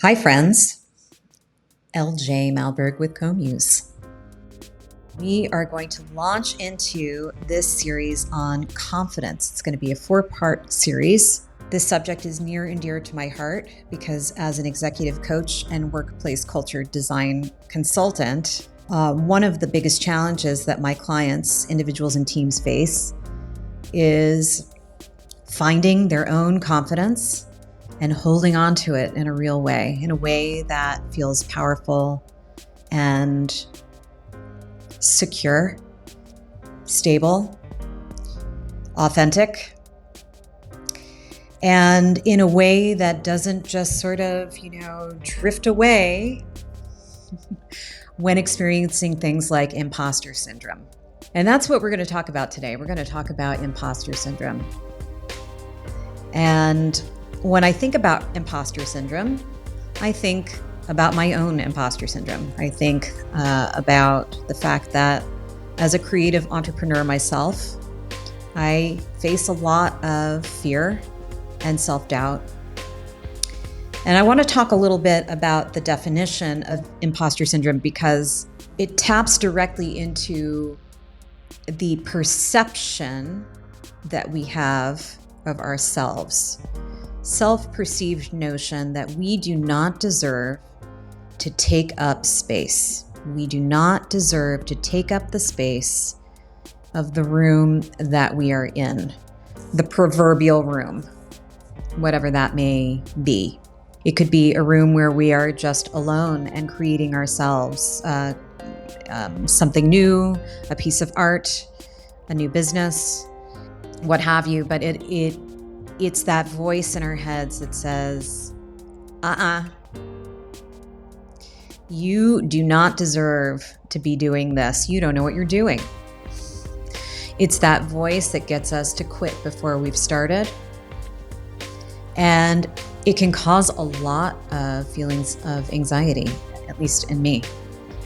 Hi, friends. LJ Malberg with CoMuse. We are going to launch into this series on confidence. It's going to be a 4-part series. This subject is near and dear to my heart because, as an executive coach and workplace culture design consultant, one of the biggest challenges that my clients, individuals, and teams face is finding their own confidence and holding on to it in a real way, in a way that feels powerful and secure, stable, authentic, and in a way that doesn't just sort of, drift away when experiencing things like imposter syndrome. And that's what we're going to talk about today. We're going to talk about imposter syndrome. And when I think about imposter syndrome, I think about my own imposter syndrome. I think about the fact that as a creative entrepreneur myself, I face a lot of fear and self-doubt. And I want to talk a little bit about the definition of imposter syndrome because it taps directly into the perception that we have of ourselves. Self-perceived notion that we do not deserve to take up space. We do not deserve to take up the space of the room that we are in, the proverbial room, whatever that may be. It could be a room where we are just alone and creating ourselves something new, a piece of art, a new business, what have you, but it's that voice in our heads that says, you do not deserve to be doing this. You don't know what you're doing. It's that voice that gets us to quit before we've started. And it can cause a lot of feelings of anxiety, at least in me.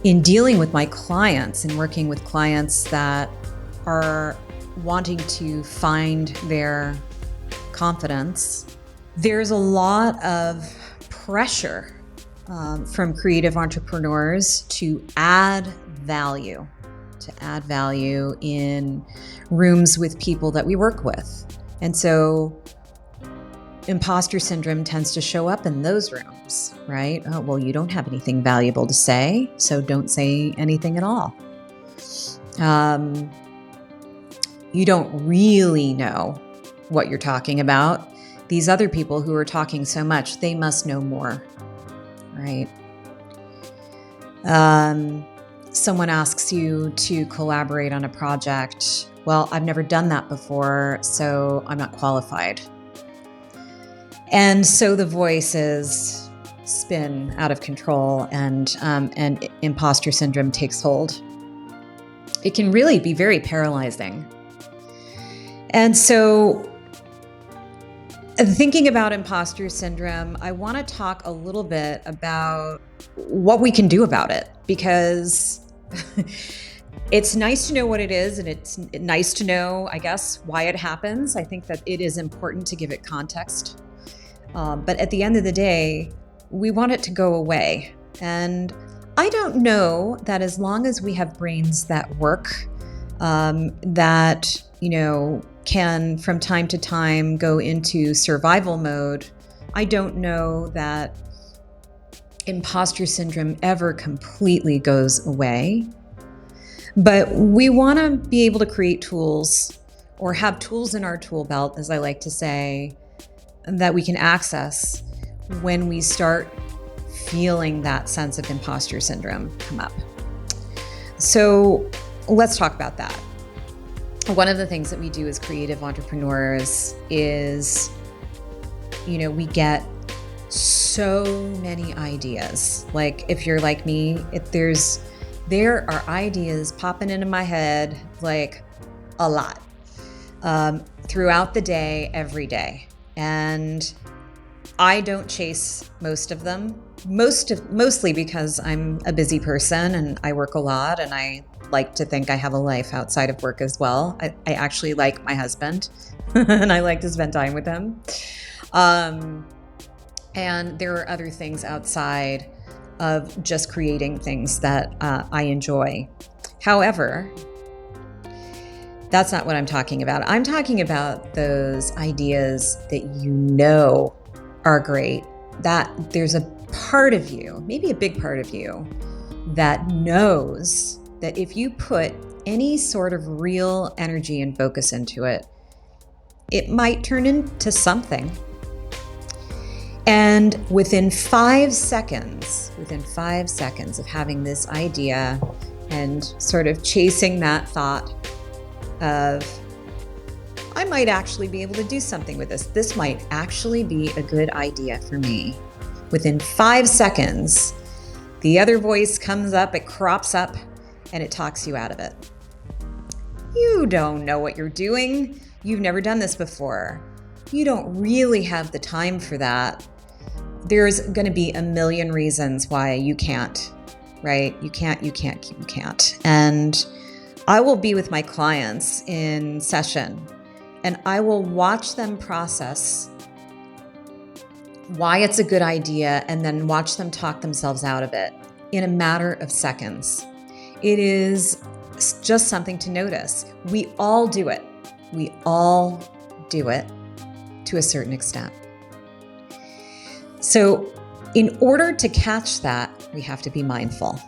In dealing with my clients and working with clients that are wanting to find their confidence, there's a lot of pressure from creative entrepreneurs to add value in rooms with people that we work with. And so imposter syndrome tends to show up in those rooms, right? Oh, well, you don't have anything valuable to say, so don't say anything at all. You don't really know what you're talking about. These other people who are talking so much, they must know more, right? Someone asks you to collaborate on a project. Well, I've never done that before, so I'm not qualified. And so the voices spin out of control and imposter syndrome takes hold. It can really be very paralyzing. And so thinking about imposter syndrome, I want to talk a little bit about what we can do about it, because it's nice to know what it is, and it's nice to know, I guess, why it happens. I think that it is important to give it context. But at the end of the day, we want it to go away. And I don't know that as long as we have brains that work, that, can from time to time go into survival mode, I don't know that imposter syndrome ever completely goes away. But we want to be able to create tools, or have tools in our tool belt, as I like to say, that we can access when we start feeling that sense of imposter syndrome come up. So let's talk about that. One of the things that we do as creative entrepreneurs is, we get so many ideas. Like, if you're like me, there are ideas popping into my head, like a lot, throughout the day, every day. And I don't chase most of them, mostly because I'm a busy person and I work a lot, and I like to think I have a life outside of work as well. I actually like my husband and I like to spend time with him. And there are other things outside of just creating things that I enjoy. However, that's not what I'm talking about. I'm talking about those ideas that you know are great, that there's a part of you, maybe a big part of you, that knows that if you put any sort of real energy and focus into it, it might turn into something. And within 5 seconds of having this idea and sort of chasing that thought of, I might actually be able to do something with this. This might actually be a good idea for me. Within 5 seconds, the other voice comes up, it crops up, and it talks you out of it. You don't know what you're doing. You've never done this before. You don't really have the time for that. There's going to be a million reasons why you can't, right? You can't. And I will be with my clients in session, and I will watch them process why it's a good idea and then watch them talk themselves out of it in a matter of seconds. It is just something to notice. We all do it. We all do it to a certain extent. So in order to catch that, we have to be mindful.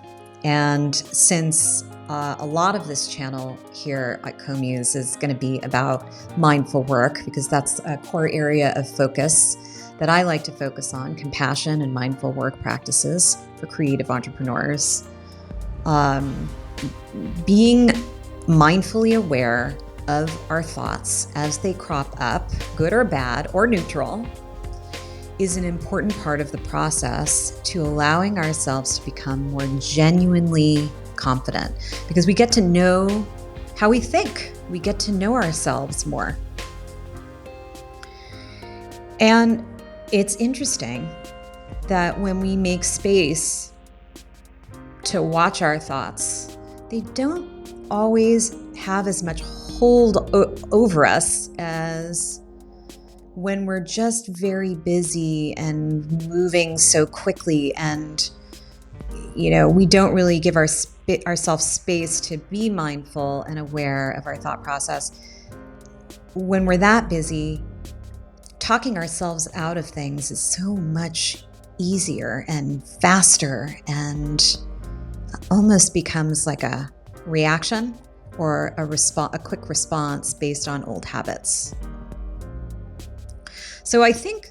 And since a lot of this channel here at CoMuse is going to be about mindful work, because that's a core area of focus that I like to focus on, compassion and mindful work practices for creative entrepreneurs. Being mindfully aware of our thoughts as they crop up, good or bad or neutral, is an important part of the process to allowing ourselves to become more genuinely confident, because we get to know how we think. We get to know ourselves more. And it's interesting that when we make space to watch our thoughts, they don't always have as much hold over us as when we're just very busy and moving so quickly, and we don't really give ourselves space to be mindful and aware of our thought process. When we're that busy, talking ourselves out of things is so much easier and faster, and almost becomes like a reaction or a quick response based on old habits. So I think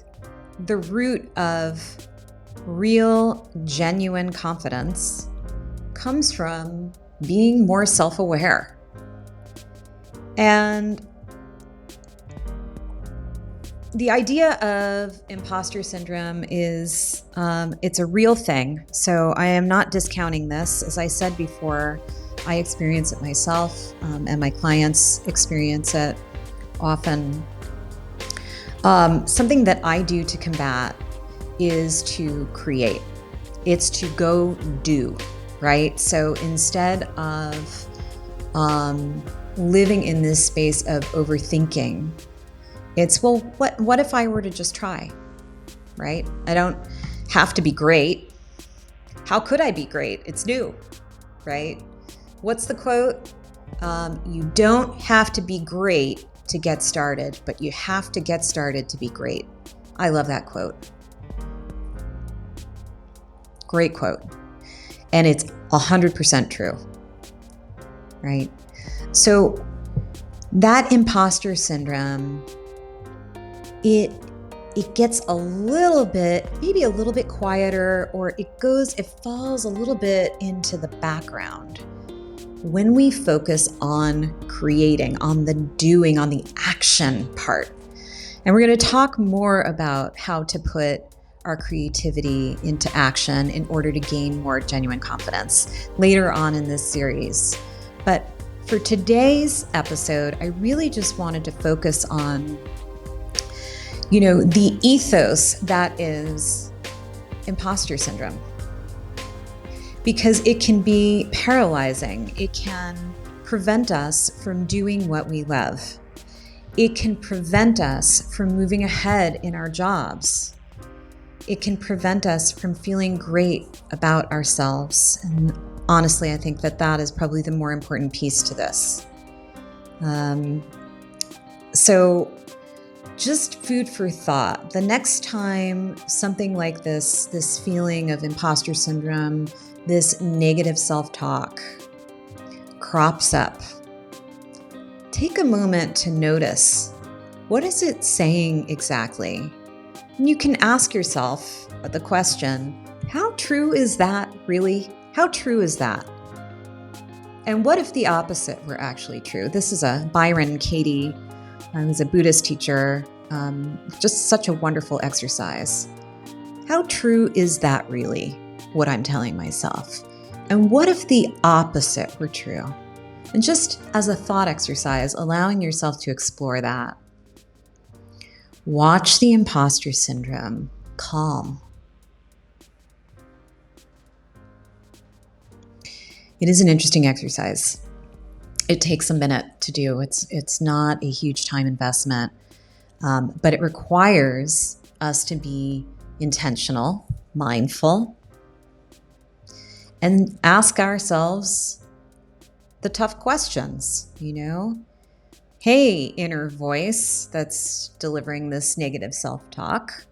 the root of real, genuine confidence comes from being more self-aware. And the idea of imposter syndrome is, it's a real thing. So I am not discounting this. As I said before, I experience it myself, and my clients experience it often. Something that I do to combat is to create. It's to go do, right? So instead of living in this space of overthinking, it's, well, what if I were to just try, right? I don't have to be great. How could I be great? It's new, right? What's the quote? You don't have to be great to get started, but you have to get started to be great. I love that quote. Great quote. And it's 100% true, right? So that imposter syndrome, it gets a little bit, maybe a little bit quieter, or it falls a little bit into the background when we focus on creating, on the doing, on the action part. And we're going to talk more about how to put our creativity into action in order to gain more genuine confidence later on in this series. But for today's episode, I really just wanted to focus on, the ethos that is imposter syndrome. Because it can be paralyzing. It can prevent us from doing what we love. It can prevent us from moving ahead in our jobs. it can prevent us from feeling great about ourselves. And honestly, I think that is probably the more important piece to this. So just food for thought. The next time something like this feeling of imposter syndrome, this negative self-talk crops up, take a moment to notice, what is it saying exactly? And you can ask yourself the question, how true is that really? How true is that? And what if the opposite were actually true? This is a Byron Katie, who's a Buddhist teacher, just such a wonderful exercise. How true is that really, what I'm telling myself? And what if the opposite were true? And just as a thought exercise, allowing yourself to explore that. Watch the imposter syndrome calm. It is an interesting exercise. It takes a minute to do. It's not a huge time investment, but it requires us to be intentional, mindful, and ask ourselves the tough questions, Hey, inner voice that's delivering this negative self-talk.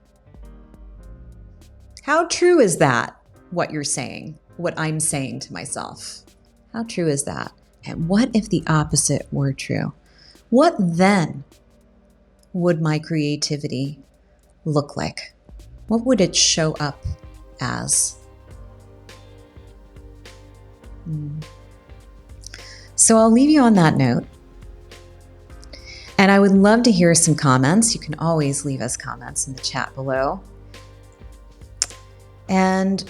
How true is that, what you're saying, what I'm saying to myself? How true is that? And what if the opposite were true? What then would my creativity look like? What would it show up as? So I'll leave you on that note. And I would love to hear some comments. You can always leave us comments in the chat below. And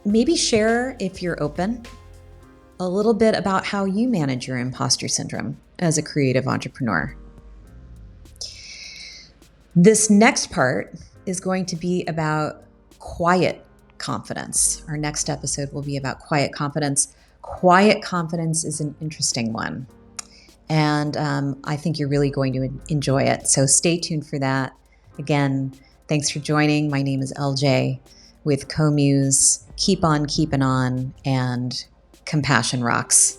maybe share, if you're open, a little bit about how you manage your imposter syndrome as a creative entrepreneur. This next part is going to be about quiet confidence. Our next episode will be about quiet confidence. Quiet confidence is an interesting one. And I think you're really going to enjoy it. So stay tuned for that. Again, thanks for joining. My name is LJ with CoMuse. Keep on keeping on, and compassion rocks.